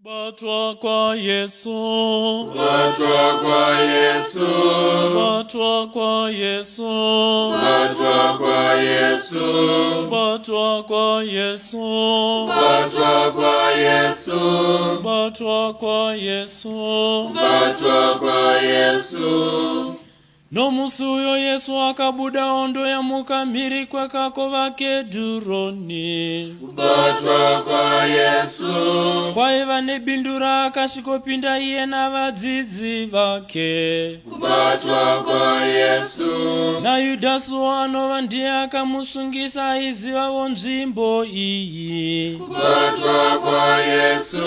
Kubatwa kwa Yesu, kubatwa kwa Yesu, kubatwa kwa Yesu, kubatwa kwa Yesu, kubatwa kwa Yesu, kubatwa kwa Yesu, kubatwa kwa Yesu, kubatwa kwa Yesu. Nomusi uyo Yesu akabuda ondo ya mukamiri kwa kako vake duroni. Kubatwa kwa Yesu, Kwaiva nebindura akashikopinda iye na vadzidzi vake. kubatwa kwa Yesu, Na Yudasi anova ndiye akamusungisa aizivawo nzvimbo iyi. kubatwa kwa Yesu,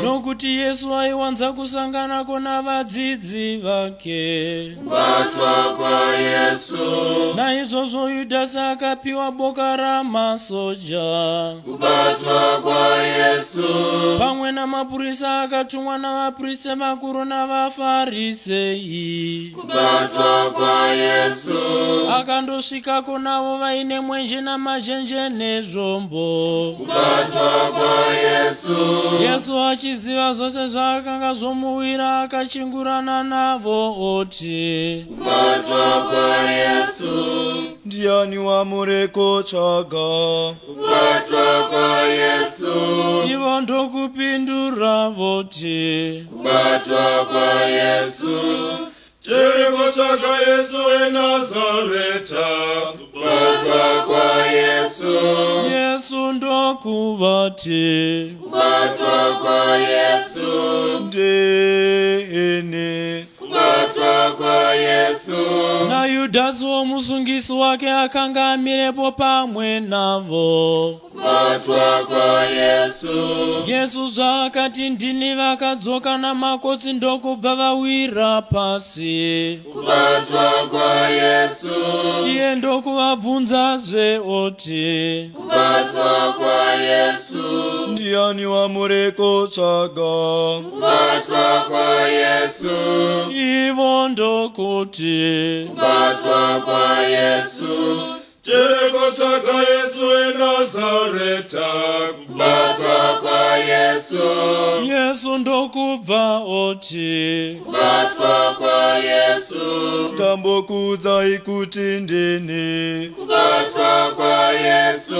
Nokuti Yesu aiwanza kusanganako na vadzidzi vake. kubatwa kwa Yesu, Naizvozvo Yudasi akapiwa boka ramasoja. kubatwa kwa Yesu, Pamwe namapurisa akatumwa navaprista vakuru navafarisei. kubatwa kwa Yesu, Akandosvikako navo vaine mwenje namajenje nezvombo. kubatwa kwa Yesu, Yesu achiziva zvose zvaakanga zvomuwira akachingurana navo oti, kubatwa kwa Yesu, Ndiani wamurekotsvaga? kubatwa kwa Yesu, ivo ndokupindura voti, kubatwa kwa Yesu, Tirikotsvaga Yesu weNazareta. kubatwa kwa Yesu, Yesu ndokuvati, kubatwa kwa Yesu, Ndeni. kubatwa kwa Yesu, na Yudasi womusungisi wake akanga amirepo pamwe navo. kubatwa kwa Yesu, Yesu zvaakati ndini vakadzoka namakotsi ndokubva vawira pasi. kubatwa kwa Yesu, Iye ndokuvabvunzazve oti, kubatwa kwa Yesu, Ndiani wamurekotsvaga? kubatwa kwa Yesu, ivo ndokuti, kubatwa kwa Yesu, Tirikotsvaga Yesu weNazareta. kubatwa kwa Yesu, Yesu ndokubva oti, kubatwa kwa Yesu, Ndambokuudzai kuti ndini. kubatwa kwa Yesu,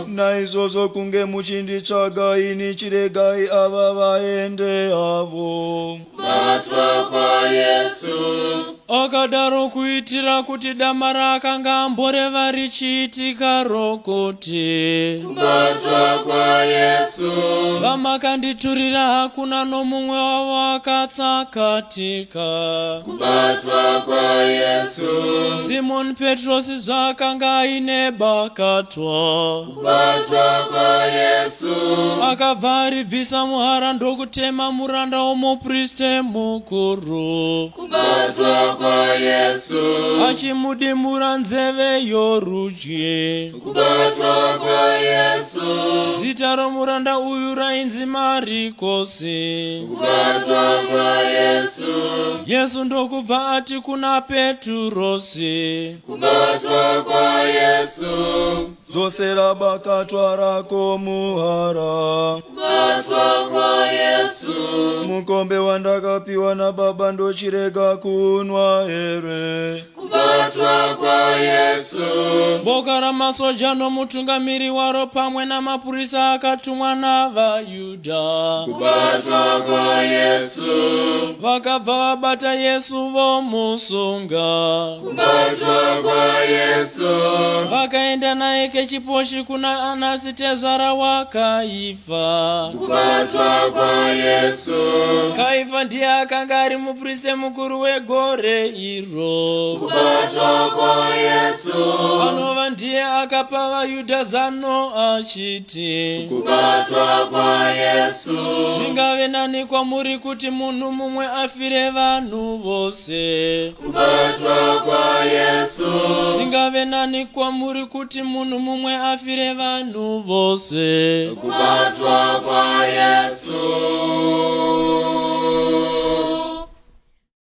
Naizvozvo kunge muchinditsvaga ini chiregai ava vaende havo. kubatwa kwa Yesu, akadaro kuitira kuti dama raakanga amboreva richiitika rokoti, kubatwa kwa Yesu, vamakanditurira hakuna nomumwe wavo akatsakatika. kubatwa kwa Yesu, Simoni Petrosi zvaakanga aine bakatwa, kubatwa kwa Yesu, akabva aribvisa muhara ndokutema muranda womupriste mukuru, kubatwa kwa Yesu, achimudimura nzeve yorudyi. kubatwa kwa Yesu, Zita romuranda uyu rainzi Marikosi. kubatwa kwa Yesu, Yesu ndokubva ati kuna Peturosi, kubatwa kwa Yesu, Dzosera bakatwa rako muhara. kubatwa kwa Yesu, Mukombe wandakapiwa naBaba ndochirega kunwa here? kubatwa kwa Yesu, boka ramasoja nomutungamiri waro pamwe namapurisa akatumwa navaYudha. kubatwa kwa Yesu, Vakabva vabata Yesu vomusunga, kubatwa kwa Yesu, vakaenda naye kechiposhi kuna Anasi tezvara waKaifa. kubatwa kwa Yesu, Kaifa ndiye akanga ari mupriste mukuru wegore iro. kubatwa kwa Yesu, Anova ndiye akapa vaYudha zano achiti, kubatwa kwa Yesu, zvingave nani kwamuri kuti munhu mumwe afire vanhu vose. kubatwa kwa Yesu, Zvingave nani kwamuri kuti munhu mumwe afire vanhu vose. kubatwa kwa Yesu.